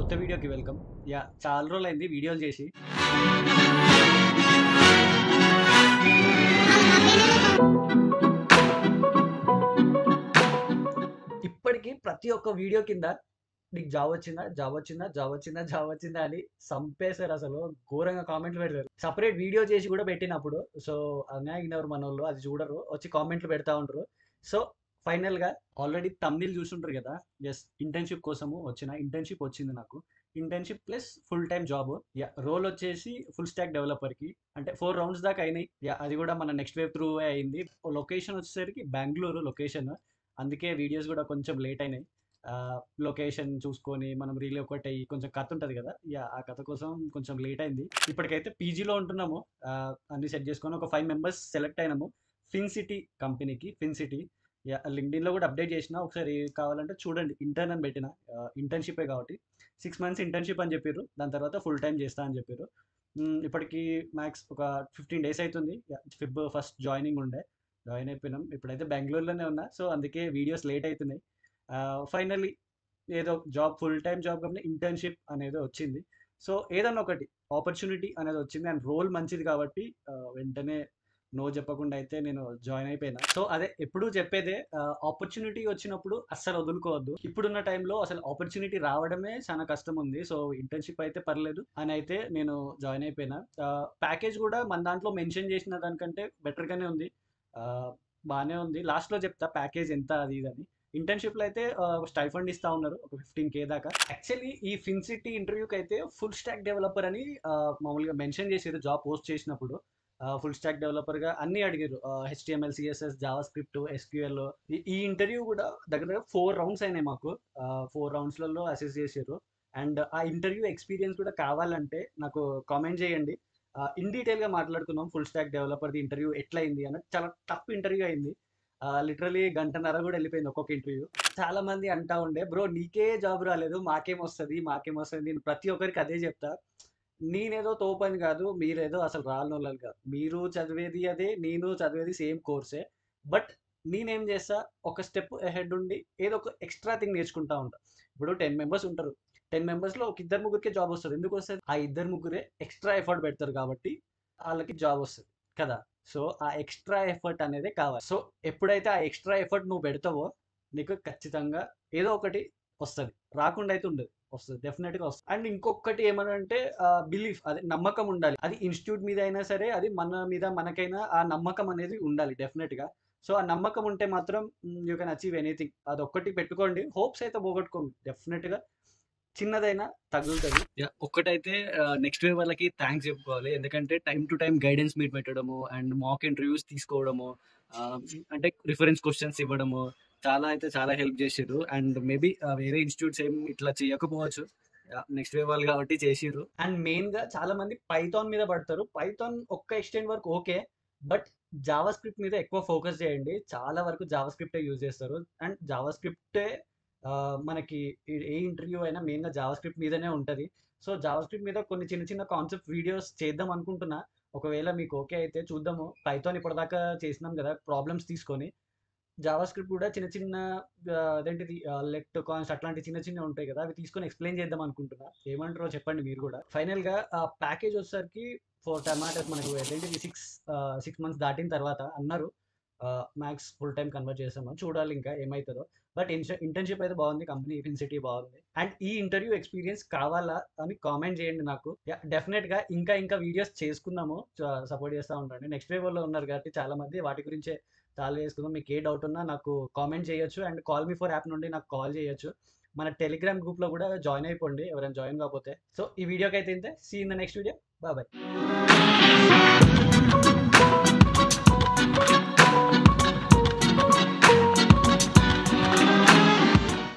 కొత్త వీడియోకి వెల్కమ్. చాలా రోజులైంది వీడియోలు చేసి. ఇప్పటికి ప్రతి ఒక్క వీడియో కింద నీకు జాబ్ వచ్చిందా? జాబ్ వచ్చిందా? జాబ్ వచ్చిందా? జాబ్ వచ్చిందా? అని సంపేశారు. అసలు ఘోరంగా కామెంట్లు పెడతారు. సెపరేట్ వీడియో చేసి కూడా పెట్టినప్పుడు సో అన్యాయినವರು మనోళ్ళు అది చూడరు, వచ్చి కామెంట్లు పెడతా ఉంటారు. సో ఫైనల్‌గా ఆల్రెడీ థంబ్‌నెయిల్ చూసుంటారు కదా! ఇంటర్న్‌షిప్ కోసము ఇంటర్న్‌షిప్ వచ్చింది నాకు. Internship plus full time job. Role వచ్చేసి ఫుల్ స్టాక్ డెవలపర్‌కి. అంటే 4 రౌండ్స్ దాకా అయినాయి. అది కూడా మన నెక్స్ట్ వేవ్ త్రూవే అయింది. లొకేషన్ వచ్చేసరికి బెంగుళూరు లొకేషన్. అందుకే వీడియోస్ కూడా కొంచెం లేట్ అయినాయి. లొకేషన్ చూసుకొని మనం రీలొకేట్ అయ్యి కొంచెం కథ ఉంటది కదా! ఆ కథ కోసం కొంచెం లేట్ అయింది. ఇప్పటికైతే పీజీలో ఉంటున్నాము. అన్నీ సెట్ చేసుకొని ఒక 5 మెంబర్స్ సెలెక్ట్ అయినాము. ఫిన్‌సిటీ కంపెనీకి. ఫిన్‌సిటీ లింక్డ్ఇన్‌లో కూడా అప్డేట్ చేసిన. ఒకసారి కావాలంటే చూడండి. ఇంటర్న్ అని పెట్టిన. ఇంటర్న్‌షిప్పే కాబట్టి 6 మంత్స్ ఇంటర్న్‌షిప్ అని చెప్పిర్రు. దాని తర్వాత ఫుల్ టైమ్ చేస్తా అని చెప్పిర్రు. ఇప్పటికి మ్యాక్స్ ఒక 15 డేస్ అయితుంది. ఫిబ్ ఫస్ట్ జాయినింగ్ ఉండే. జాయిన్ అయిపోయినాం. ఇప్పుడైతే బెంగుళూరులోనే ఉన్నా. సో అందుకే వీడియోస్ లేట్ అయితున్నాయి. ఫైనల్లీ ఏదో జాబ్ ఫుల్ టైమ్ జాబ్ కాకుండా ఇంటర్న్‌షిప్ అనేది వచ్చింది. సో ఏదన్నా ఒకటి ఆపర్చునిటీ అనేది వచ్చింది. అండ్ రోల్ మంచిది కాబట్టి వెంటనే నో చెప్పకుండా అయితే నేను జాయిన్ అయిపోయినా. సో అదే ఎప్పుడూ చెప్పేదే, ఆపర్చునిటీ వచ్చినప్పుడు అస్సలు వదులుకోవద్దు. ఇప్పుడున్న టైంలో అసలు ఆపర్చునిటీ రావడమే చాలా కష్టం ఉంది. సో ఇంటర్న్‌షిప్ అయితే పర్లేదు అని అయితే నేను జాయిన్ అయిపోయినా. ప్యాకేజ్ కూడా మన దాంట్లో మెన్షన్ చేసిన దానికంటే బెటర్‌గానే ఉంది. బానే ఉంది. లాస్ట్‌లో చెప్తా ప్యాకేజ్ ఎంత అది ఇది అని. ఇంటర్న్‌షిప్‌లో అయితే స్టైఫండ్ ఇస్తా ఉన్నారు. ఒక 15,000 దాకా. యాక్చువల్లీ ఈ ఫిన్‌సిటీ ఇంటర్వ్యూకి అయితే ఫుల్ స్టాక్ డెవలపర్ అని మామూలుగా మెన్షన్ చేసిర్రు జాబ్ పోస్ట్ చేసినప్పుడు. ఫుల్ స్టాక్ డెవలపర్‌గా అన్నీ అడిగిర్రు. HTML, CSS, JavaScript, SQL. ఈ ఇంటర్వ్యూ కూడా దగ్గర దగ్గర 4 రౌండ్స్ అయినాయి మాకు. 4 రౌండ్స్‌లలో అసెస్ చేసిర్రు. అండ్ ఆ ఇంటర్వ్యూ ఎక్స్‌పీరియన్స్ కూడా కావాలంటే నాకు కామెంట్ చేయండి. ఇన్ డీటెయిల్‌గా మాట్లాడుకుందాం. ఫుల్ స్టాక్ డెవలపర్‌ది ఇంటర్వ్యూ ఎట్లయింది అన్నది. చాలా టఫ్ ఇంటర్వ్యూ అయింది. లిటరల్లీ గంటన్నర కూడా వెళ్ళిపోయింది ఒక్కొక్క ఇంటర్వ్యూ. చాలా మంది అంటా ఉండే, "బ్రో నీకే జాబ్ రాలేదు. మాకేమొస్తది? మాకేమొస్తది?" నేను ప్రతి ఒక్కరికి అదే చెప్తా. నేనేదో తోపని కాదు. మీరేదో అసలు రానోళ్ళని కాదు. మీరు చదివేది అదే. నేను చదివేది సేమ్ కోర్సే. బట్ నేనేం చేస్తా, ఒక స్టెప్ అహెడ్ ఉండి ఏదో ఒక ఎక్స్‌ట్రా థింగ్ నేర్చుకుంటా ఉంటా. ఇప్పుడు 10 మెంబర్స్ ఉంటారు. 10 మెంబర్స్‌లో ఒక ఇద్దరు ముగ్గురికే జాబ్ వస్తది. ఎందుకొస్తది? ఆ ఇద్దరు ముగ్గురే ఎక్స్‌ట్రా ఎఫర్ట్ పెడతారు కాబట్టి ఆళ్ళకి జాబ్ వస్తది కదా! సో, ఆ ఎక్స్‌ట్రా ఎఫర్ట్ అనేదే కావాలి. సో, ఎప్పుడైతే ఆ ఎక్స్‌ట్రా ఎఫర్ట్ నువ్వు పెడతావో నీకు ఖచ్చితంగా ఏదో ఒకటి వస్తది. రాకుండా అయితే ఉండదు. వస్తది. డెఫినిట్‌గా వస్తది. అండ్ ఇంకొకటి ఏమనంటే బిలీఫ్, అదే నమ్మకం ఉండాలి. అది ఇన్‌స్టిట్యూట్ మీద అయినా సరే, అది మన మీద మనకైనా ఆ నమ్మకం అనేది ఉండాలి డెఫినిట్‌గా. సో, ఆ నమ్మకం ఉంటే మాత్రం యూ కెన్ అచీవ్ ఎనీథింగ్. అదొక్కటి పెట్టుకోండి. హోప్స్ అయితే పోగొట్టుకోండి. డెఫినిట్‌గా చిన్నదైనా తగులుతది. ఒక్కటైతే నెక్స్ట్ వేవ్ వాళ్ళకి థాంక్స్ చెప్పుకోవాలి. ఎందుకంటే time to time guidance meet పెట్టడము అండ్ మాక్ ఇంటర్వ్యూస్ తీసుకోవడము, అంటే రిఫరెన్స్ క్వెషన్స్ ఇవ్వడము చాలా అయితే చాలా హెల్ప్ చేసిర్రు. అండ్ మేబీ వేరే ఇన్‌స్టిట్యూట్స్ ఏం ఇట్లా చేయకపోవచ్చు. నెక్స్ట్ వేవ్ వాళ్ళు కాబట్టి చేసిర్రు. అండ్ మెయిన్‌గా చాలా మంది పైథాన్ మీద పడతారు. పైథాన్ ఒక్క ఎక్స్‌టెంట్ వరకు ఓకే. బట్ జావా స్క్రిప్ట్ మీద ఎక్కువ ఫోకస్ చేయండి. చాలా వరకు జావా స్క్రిప్టే యూజ్ చేస్తారు. అండ్ జావా స్క్రిప్టే మనకి ఏ ఇంటర్వ్యూ అయినా మెయిన్‌గా జావా స్క్రిప్ట్ మీదనే ఉంటది. సో, జావా స్క్రిప్ట్ మీద కొన్ని చిన్న చిన్న కాన్సెప్ట్ వీడియోస్ చేద్దాం అనుకుంటున్నా. ఒకవేళ మీకు ఓకే అయితే చూద్దాము. పైథాన్ ఇప్పటిదాకా చేసినాం కదా! ప్రాబ్లమ్స్ తీసుకొని. జావా స్క్రిప్ట్ కూడా చిన్న చిన్న అదేంటిది లెట్, కాన్స్ అట్లాంటి చిన్న చిన్నవి ఉంటాయి కదా! అవి తీసుకొని ఎక్స్‌ప్లెయిన్ చేద్దాం అనుకుంటున్నా. ఏమంటారో చెప్పండి మీరు కూడా. ఫైనల్‌గా ప్యాకేజ్ వచ్చేసరికి ఫర్ టమాటాస్ మనకు అదేంటిది 6 మంత్స్ దాటిన తర్వాత అన్నారు. మ్యాక్స్ ఫుల్ టైమ్ కన్వర్ట్ చేస్తామని. చూడాలి ఇంకా ఏమైతదో. బట్ ఇంటర్న్‌షిప్ అయితే బాగుంది. కంపెనీ ఫిన్‌సిటీ బాగుంది. అండ్ ఈ ఇంటర్వ్యూ ఎక్స్‌పీరియన్స్ కావాలా అని కామెంట్ చేయండి నాకు. డెఫినెట్‌గా ఇంకా ఇంకా వీడియోస్ చేసుకుందాము. సపోర్ట్ చేస్తా ఉండండి. నెక్స్ట్ వేవ్‌లో ఉన్నారు కాబట్టి చాలా మంది వాటి గురించే చాలా చేసుకుందాం. మీకు ఏ డౌట్ ఉన్నా నాకు కామెంట్ చేయొచ్చు. And call me for app నుండి నాకు కాల్ చేయొచ్చు. మన టెలిగ్రామ్ గ్రూప్‌లో కూడా జాయిన్ అయిపోండి ఎవరైనా జాయిన్ కాకపోతే. సో, ఈ వీడియోకి అయితే ఇంతే. See in the next video. Bye.